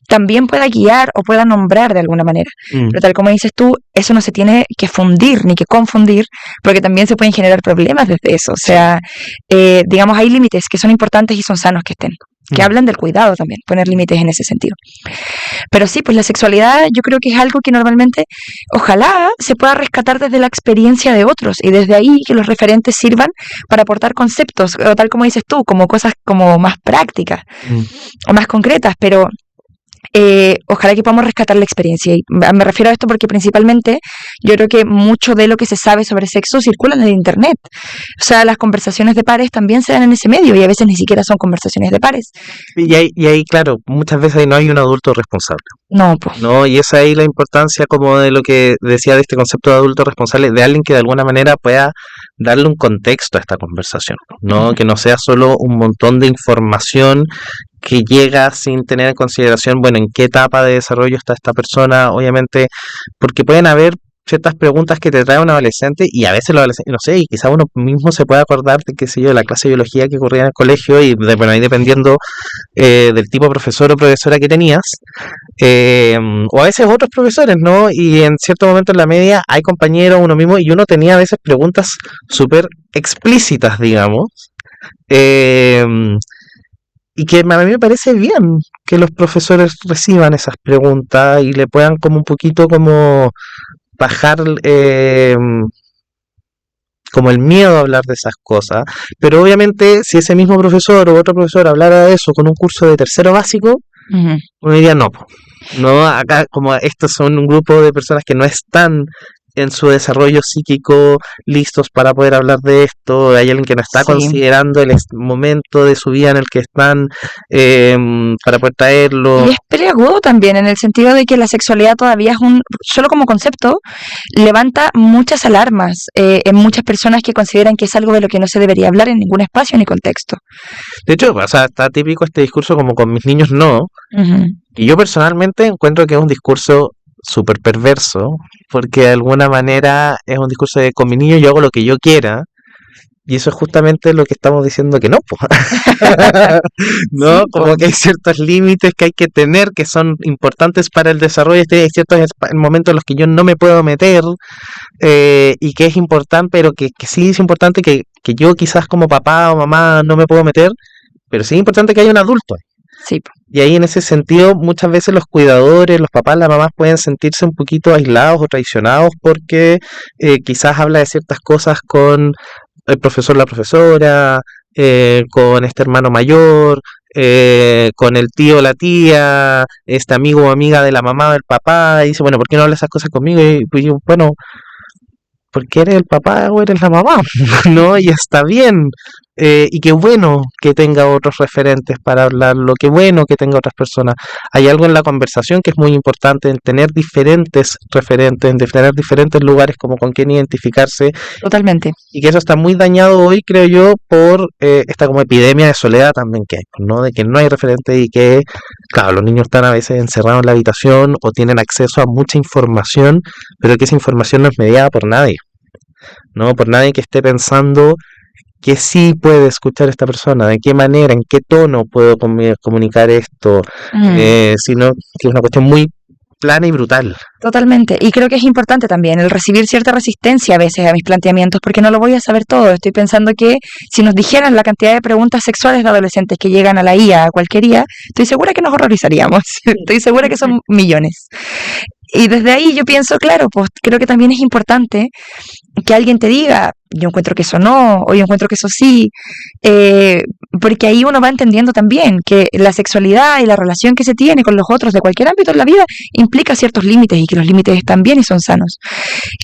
Speaker 4: también pueda guiar o pueda nombrar de alguna manera.
Speaker 3: Mm.
Speaker 4: Pero tal como dices tú, eso no se tiene que fundir ni que confundir, porque también se pueden generar problemas desde eso. O sea, digamos, hay límites que son importantes y son sanos que estén. Que
Speaker 3: Mm.
Speaker 4: hablan del cuidado también, poner límites en ese sentido. Pero sí, pues la sexualidad yo creo que es algo que normalmente, ojalá se pueda rescatar desde la experiencia de otros y desde ahí que los referentes sirvan para aportar conceptos, o tal como dices tú, como cosas como más prácticas
Speaker 3: Mm.
Speaker 4: o más concretas, pero ojalá que podamos rescatar la experiencia. Y me refiero a esto porque principalmente yo creo que mucho de lo que se sabe sobre sexo circula en el internet. O sea, las conversaciones de pares también se dan en ese medio y a veces ni siquiera son conversaciones de pares.
Speaker 3: Y ahí, claro, muchas veces ahí no hay un adulto responsable.
Speaker 4: No, pues.
Speaker 3: No, y esa ahí la importancia como de lo que decía de este concepto de adulto responsable, de alguien que de alguna manera pueda darle un contexto a esta conversación, ¿no? Que no sea solo un montón de información que llega sin tener en consideración, bueno, en qué etapa de desarrollo está esta persona, obviamente, porque pueden haber ciertas preguntas que te trae un adolescente y a veces los adolescentes, no sé, y quizá uno mismo se pueda acordar de, qué sé yo, de la clase de biología que ocurría en el colegio y, bueno, ahí dependiendo del tipo de profesor o profesora que tenías, o a veces otros profesores, ¿no? Y en cierto momento en la media hay compañeros, uno mismo, y uno tenía a veces preguntas súper explícitas, digamos, eh, y que a mí me parece bien que los profesores reciban esas preguntas y le puedan como un poquito como bajar como el miedo a hablar de esas cosas, pero obviamente si ese mismo profesor o otro profesor hablara de eso con un curso de tercero básico,
Speaker 4: Ujú.
Speaker 3: uno diría no, po. No, acá como estos son un grupo de personas que no están en su desarrollo psíquico listos para poder hablar de esto, hay alguien que no está
Speaker 4: Sí.
Speaker 3: considerando el momento de su vida en el que están para poder traerlo.
Speaker 4: Y es peliagudo también, en el sentido de que la sexualidad todavía es solo como concepto, levanta muchas alarmas en muchas personas que consideran que es algo de lo que no se debería hablar en ningún espacio ni contexto.
Speaker 3: De hecho, o sea, está típico este discurso como con mis niños no,
Speaker 4: Ujú.
Speaker 3: y yo personalmente encuentro que es un discurso súper perverso, porque de alguna manera es un discurso de con mi niño yo hago lo que yo quiera, y eso es justamente lo que estamos diciendo que no, po. ¿No?
Speaker 4: Sí,
Speaker 3: Como
Speaker 4: po.
Speaker 3: que hay ciertos límites que hay que tener, que son importantes para el desarrollo, hay ciertos momentos en los que yo no me puedo meter, y que es importante, pero que sí es importante que yo quizás como papá o mamá no me puedo meter, pero sí es importante que haya un adulto.
Speaker 4: Sí, po.
Speaker 3: Y ahí en ese sentido muchas veces los cuidadores, los papás, las mamás pueden sentirse un poquito aislados o traicionados porque quizás habla de ciertas cosas con el profesor, la profesora, con este hermano mayor, con el tío o la tía, este amigo o amiga de la mamá o del papá, y dice, bueno, ¿por qué no hablas esas cosas conmigo? Y pues yo, bueno, porque eres el papá o eres la mamá, ¿no? Y está bien. Y qué bueno que tenga otros referentes para hablarlo, qué bueno que tenga otras personas. Hay algo en la conversación que es muy importante, en tener diferentes referentes, en tener diferentes lugares como con quién identificarse,
Speaker 4: Totalmente.
Speaker 3: y que eso está muy dañado hoy, creo yo, por esta como epidemia de soledad también que hay, ¿no? De que no hay referente y que, claro, los niños están a veces encerrados en la habitación o tienen acceso a mucha información, pero que esa información no es mediada por nadie, ¿no? Por nadie que esté pensando que sí puede escuchar esta persona, de qué manera, en qué tono puedo comunicar esto, sino que es una cuestión muy plana y brutal.
Speaker 4: Totalmente. Y creo que es importante también el recibir cierta resistencia a veces a mis planteamientos, porque no lo voy a saber todo. Estoy pensando que si nos dijeran la cantidad de preguntas sexuales de adolescentes que llegan a la IA, a cualquier IA, estoy segura que nos horrorizaríamos. Estoy segura que son millones. Y desde ahí yo pienso, claro, pues creo que también es importante que alguien te diga, yo encuentro que eso no, o yo encuentro que eso sí, porque ahí uno va entendiendo también que la sexualidad y la relación que se tiene con los otros de cualquier ámbito en la vida implica ciertos límites y que los límites están bien y son sanos.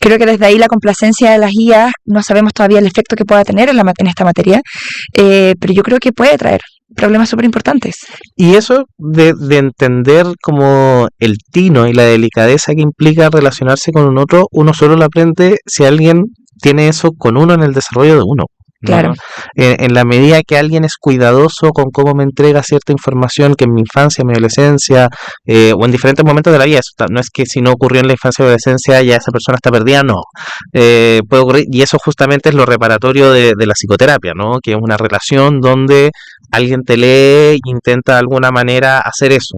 Speaker 4: Creo que desde ahí la complacencia de las IA, no sabemos todavía el efecto que pueda tener en esta materia, pero yo creo que puede traer problemas súper importantes.
Speaker 3: Y eso de entender como el tino y la delicadeza que implica relacionarse con un otro, uno solo lo aprende si alguien tiene eso con uno en el desarrollo de uno, ¿no?
Speaker 4: Claro.
Speaker 3: En la medida que alguien es cuidadoso con cómo me entrega cierta información que en mi infancia, en mi adolescencia, o en diferentes momentos de la vida, no es que si no ocurrió en la infancia o adolescencia ya esa persona está perdida, no. Puede ocurrir, y eso justamente es lo reparatorio de la psicoterapia, ¿no? Que es una relación donde alguien te lee e intenta de alguna manera hacer eso.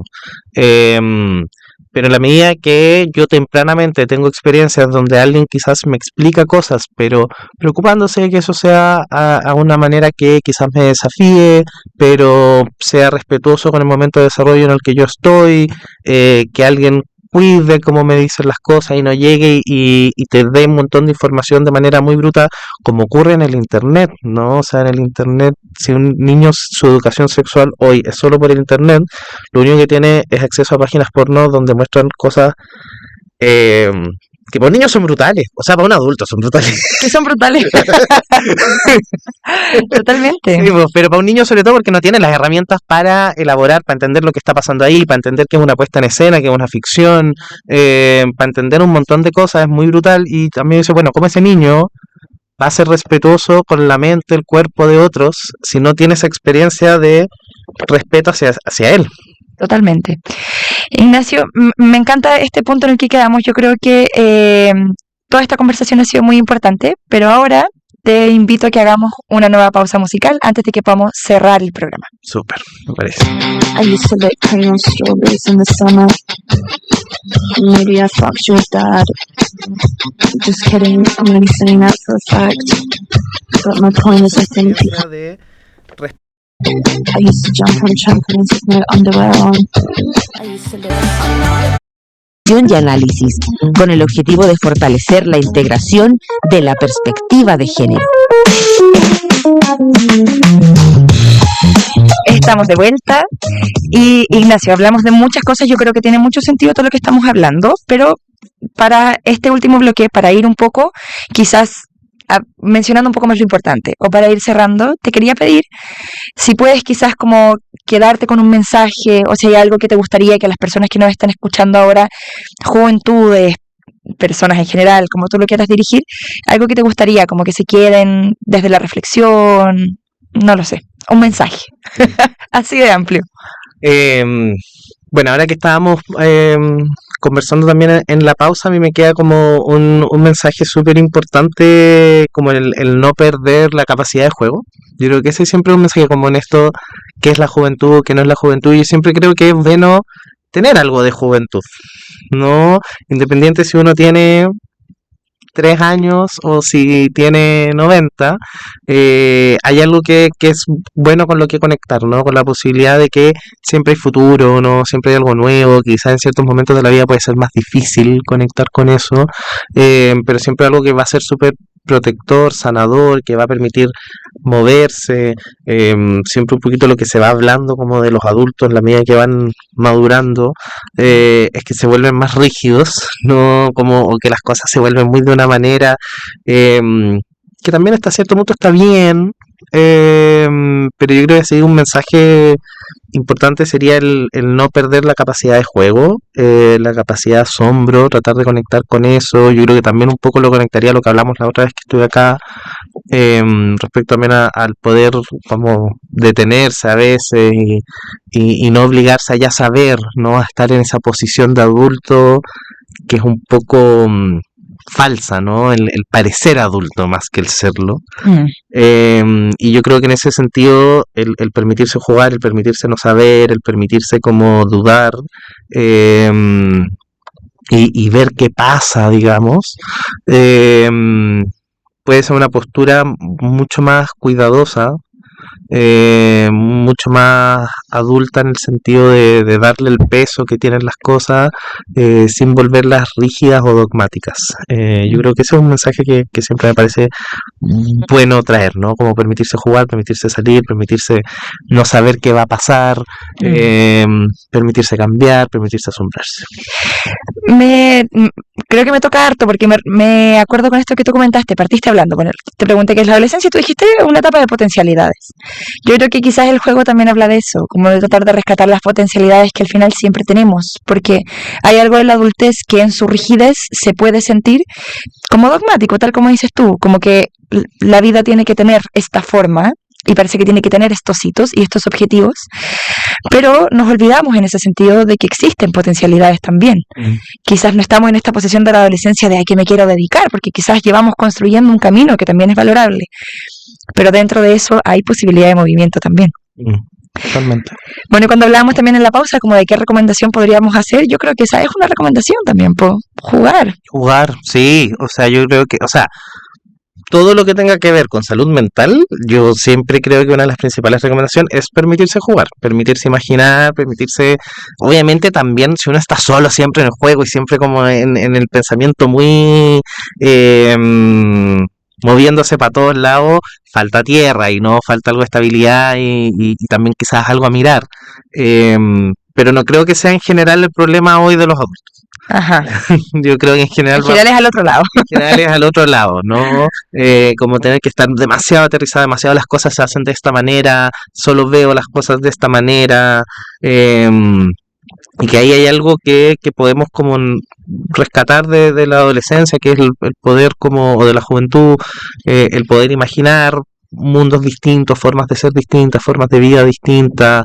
Speaker 3: Pero en la medida que yo tempranamente tengo experiencias donde alguien quizás me explica cosas, pero preocupándose de que eso sea a una manera que quizás me desafíe, pero sea respetuoso con el momento de desarrollo en el que yo estoy, que alguien cuide cómo me dicen las cosas y no llegue y te dé un montón de información de manera muy bruta, como ocurre en el internet, ¿no? O sea, en el internet, si un niño su educación sexual hoy es solo por el internet, lo único que tiene es acceso a páginas porno donde muestran cosas eh, que para un niño son brutales, o sea, para un adulto son brutales.
Speaker 4: Que son brutales. Totalmente.
Speaker 3: Sí, pues, pero para un niño sobre todo porque no tiene las herramientas para elaborar, para entender lo que está pasando ahí, para entender que es una puesta en escena, que es una ficción, para entender un montón de cosas, es muy brutal. Y también dice, bueno, ¿cómo ese niño va a ser respetuoso con la mente, el cuerpo de otros si no tiene esa experiencia de respeto hacia él?
Speaker 4: Totalmente. Ignacio, me encanta este punto en el que quedamos. Yo creo que toda esta conversación ha sido muy importante, pero ahora te invito a que hagamos una nueva pausa musical antes de que podamos cerrar el programa.
Speaker 3: Súper, me parece.
Speaker 1: I used to lick crayon strawberries in the summer. Maybe I fucked your dad. Just kidding, I'm only saying that for a fact. But my point is, I think I used to jump on trampolines with no underwear on. I used to live y análisis, con el objetivo de fortalecer la integración de la perspectiva de género.
Speaker 4: Estamos de vuelta y Ignacio, hablamos de muchas cosas, yo creo que tiene mucho sentido todo lo que estamos hablando, pero para este último bloque, para ir un poco, quizás mencionando un poco más lo importante, o para ir cerrando, te quería pedir si puedes quizás como quedarte con un mensaje, o si hay algo que te gustaría que las personas que nos están escuchando ahora, juventudes, personas en general, como tú lo quieras dirigir, algo que te gustaría, como que se queden desde la reflexión, no lo sé, un mensaje, así de amplio.
Speaker 3: Bueno, ahora que estábamos conversando también en la pausa, a mí me queda como un mensaje súper importante, como el no perder la capacidad de juego. Yo creo que ese siempre es un mensaje como en esto, qué es la juventud, qué no es la juventud. Yo siempre creo que es bueno tener algo de juventud, ¿no? Independiente si uno tiene 3 años o si tiene 90, hay algo que es bueno con lo que conectar, ¿no? Con la posibilidad de que siempre hay futuro, ¿no? Siempre hay algo nuevo, quizás en ciertos momentos de la vida puede ser más difícil conectar con eso, pero siempre algo que va a ser súper protector, sanador, que va a permitir moverse, siempre un poquito lo que se va hablando como de los adultos en la medida que van madurando, es que se vuelven más rígidos, no como o que las cosas se vuelven muy de una manera que también hasta cierto punto está bien, pero yo creo que sí un mensaje importante sería el no perder la capacidad de juego, la capacidad de asombro, tratar de conectar con eso. Yo creo que también un poco lo conectaría a lo que hablamos la otra vez que estuve acá, respecto también al poder como detenerse a veces y no obligarse a ya saber, ¿no? A estar en esa posición de adulto que es un poco falsa, ¿no? El parecer adulto más que el serlo. Y yo creo que en ese sentido el permitirse jugar, el permitirse no saber, el permitirse como dudar y ver qué pasa, digamos, puede ser una postura mucho más cuidadosa, mucho más adulta en el sentido de darle el peso que tienen las cosas, sin volverlas rígidas o dogmáticas. Yo creo que ese es un mensaje que siempre me parece bueno traer, ¿no? Como permitirse jugar, permitirse salir, permitirse no saber qué va a pasar, permitirse cambiar, permitirse asombrarse.
Speaker 4: Creo que me toca harto porque me acuerdo con esto que tú comentaste, partiste hablando, bueno, te pregunté qué es la adolescencia y tú dijiste una etapa de potencialidades. Yo creo que quizás el juego también habla de eso, como de tratar de rescatar las potencialidades que al final siempre tenemos, porque hay algo de la adultez que en su rigidez se puede sentir como dogmático, tal como dices tú, como que la vida tiene que tener esta forma y parece que tiene que tener estos hitos y estos objetivos, pero nos olvidamos en ese sentido de que existen potencialidades también. Quizás no estamos en esta posición de la adolescencia de a qué me quiero dedicar, porque quizás llevamos construyendo un camino que también es valorable, pero dentro de eso hay posibilidad de movimiento también.
Speaker 3: Totalmente.
Speaker 4: Bueno, y cuando hablábamos también en la pausa como de qué recomendación podríamos hacer, yo creo que esa es una recomendación también, jugar.
Speaker 3: Jugar, sí, o sea, yo creo que, o sea, todo lo que tenga que ver con salud mental, yo siempre creo que una de las principales recomendaciones es permitirse jugar, permitirse imaginar, permitirse, obviamente también si uno está solo siempre en el juego y siempre como en el pensamiento muy moviéndose para todos lados, falta tierra y no falta algo de estabilidad y también quizás algo a mirar. Pero no creo que sea en general el problema hoy de los adultos.
Speaker 4: Ajá.
Speaker 3: Yo creo que en general
Speaker 4: Es al otro lado.
Speaker 3: en general es al otro lado, ¿no? Como tener que estar demasiado aterrizado, demasiado las cosas se hacen de esta manera, solo veo las cosas de esta manera, y que ahí hay algo que podemos como rescatar de la adolescencia, que es el poder como, o de la juventud, el poder imaginar mundos distintos, formas de ser distintas, formas de vida distintas,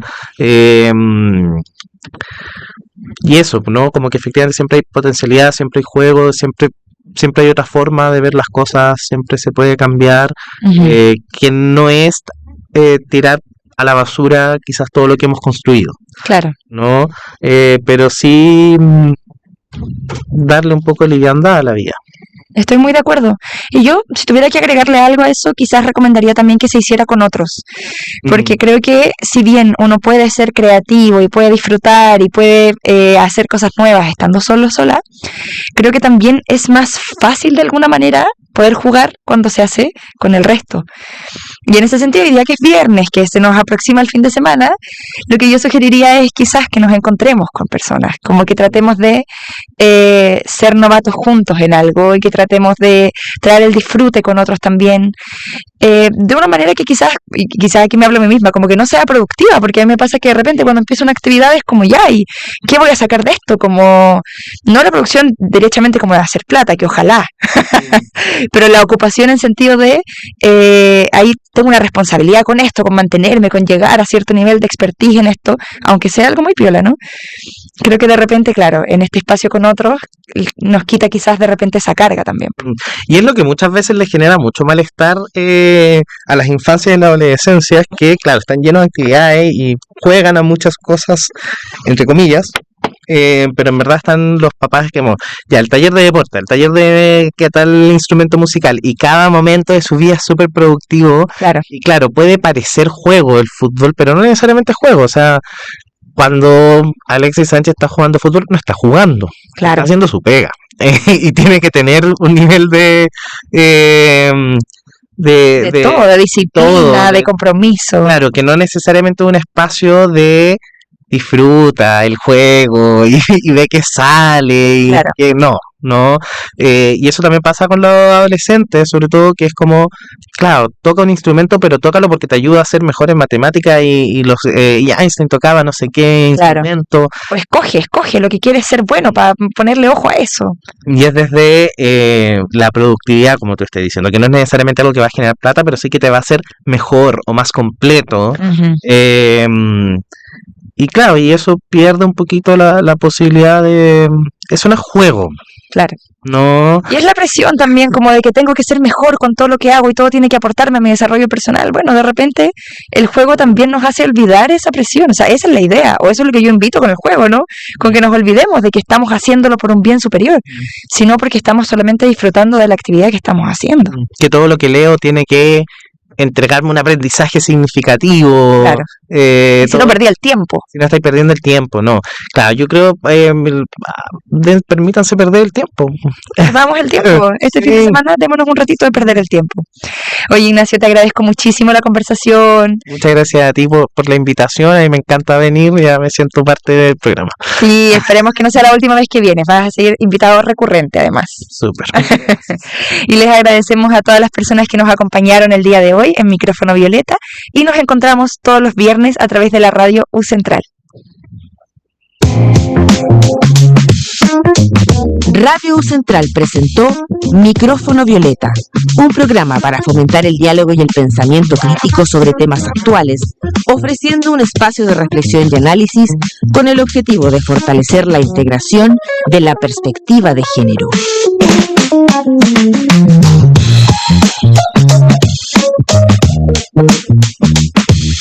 Speaker 3: y eso, ¿no? Como que efectivamente siempre hay potencialidad, siempre hay juego, siempre hay otra forma de ver las cosas, siempre se puede cambiar, que no es tirar a la basura quizás todo lo que hemos construido.
Speaker 4: Claro.
Speaker 3: ¿No? Pero sí darle un poco de liviandad a la vida.
Speaker 4: Estoy muy de acuerdo. Y yo, si tuviera que agregarle algo a eso, quizás recomendaría también que se hiciera con otros. Porque creo que si bien uno puede ser creativo y puede disfrutar y puede hacer cosas nuevas estando solo o sola, creo que también es más fácil de alguna manera poder jugar cuando se hace con el resto. Y en ese sentido, hoy día que es viernes, que se nos aproxima el fin de semana, lo que yo sugeriría es quizás que nos encontremos con personas, como que tratemos de ser novatos juntos en algo y que tratemos de traer el disfrute con otros también, de una manera que quizás aquí me hablo a mí misma, como que no sea productiva, porque a mí me pasa que de repente cuando empiezo una actividad es como ya, ¿y qué voy a sacar de esto? Como, no la producción derechamente como de hacer plata, que ojalá, pero la ocupación en sentido de ahí tengo una responsabilidad con esto, con mantenerme, con llegar a cierto nivel de expertise en esto, aunque sea algo muy piola, ¿no? Creo que de repente, claro, en este espacio con otros nos quita quizás de repente esa carga también.
Speaker 3: Y es lo que muchas veces le genera mucho malestar a las infancias y la adolescencia, que claro, están llenos de actividades y juegan a muchas cosas, entre comillas, pero en verdad están los papás que ya el taller de deporte, el taller de qué tal instrumento musical, y cada momento de su vida es súper productivo.
Speaker 4: Claro.
Speaker 3: Y claro, puede parecer juego el fútbol, pero no necesariamente juego. O sea, cuando Alexis Sánchez está jugando fútbol, no está jugando,
Speaker 4: claro,
Speaker 3: está haciendo su pega. Y tiene que tener un nivel de
Speaker 4: todo, de disciplina,
Speaker 3: todo,
Speaker 4: de compromiso.
Speaker 3: Claro, que no necesariamente un espacio de disfruta el juego y ve que sale y
Speaker 4: claro,
Speaker 3: que no, y eso también pasa con los adolescentes, sobre todo, que es como, claro, toca un instrumento, pero tócalo porque te ayuda a ser mejor en matemática y Einstein tocaba no sé qué
Speaker 4: claro,
Speaker 3: instrumento.
Speaker 4: O escoge lo que quieres ser bueno para ponerle ojo a eso.
Speaker 3: Y es desde la productividad, como tú estás diciendo, que no es necesariamente algo que va a generar plata, pero sí que te va a hacer mejor o más completo. Y claro, y eso pierde un poquito la posibilidad de... Eso no es juego.
Speaker 4: Claro.
Speaker 3: No.
Speaker 4: Y es la presión también, como de que tengo que ser mejor con todo lo que hago y todo tiene que aportarme a mi desarrollo personal. Bueno, de repente el juego también nos hace olvidar esa presión. O sea, esa es la idea, o eso es lo que yo invito con el juego, ¿no? Con que nos olvidemos de que estamos haciéndolo por un bien superior, sino porque estamos solamente disfrutando de la actividad que estamos haciendo.
Speaker 3: Que todo lo que leo tiene que entregarme un aprendizaje significativo.
Speaker 4: Claro. Si no perdí el tiempo.
Speaker 3: Si no estáis perdiendo el tiempo, no. Claro, yo creo, permítanse perder el tiempo.
Speaker 4: Perdamos el tiempo. Este fin de semana démonos un ratito de perder el tiempo. Oye, Ignacio, te agradezco muchísimo la conversación.
Speaker 3: Muchas gracias a ti por la invitación. A mí me encanta venir, ya me siento parte del programa.
Speaker 4: Sí, esperemos que no sea la última vez que vienes. Vas a seguir invitado recurrente, además.
Speaker 3: Súper.
Speaker 4: Y les agradecemos a todas las personas que nos acompañaron el día de hoy en Micrófono Violeta y nos encontramos todos los viernes a través de la radio U Central.
Speaker 5: Radio U Central presentó Micrófono Violeta, un programa para fomentar el diálogo y el pensamiento crítico sobre temas actuales, ofreciendo un espacio de reflexión y análisis con el objetivo de fortalecer la integración de la perspectiva de género.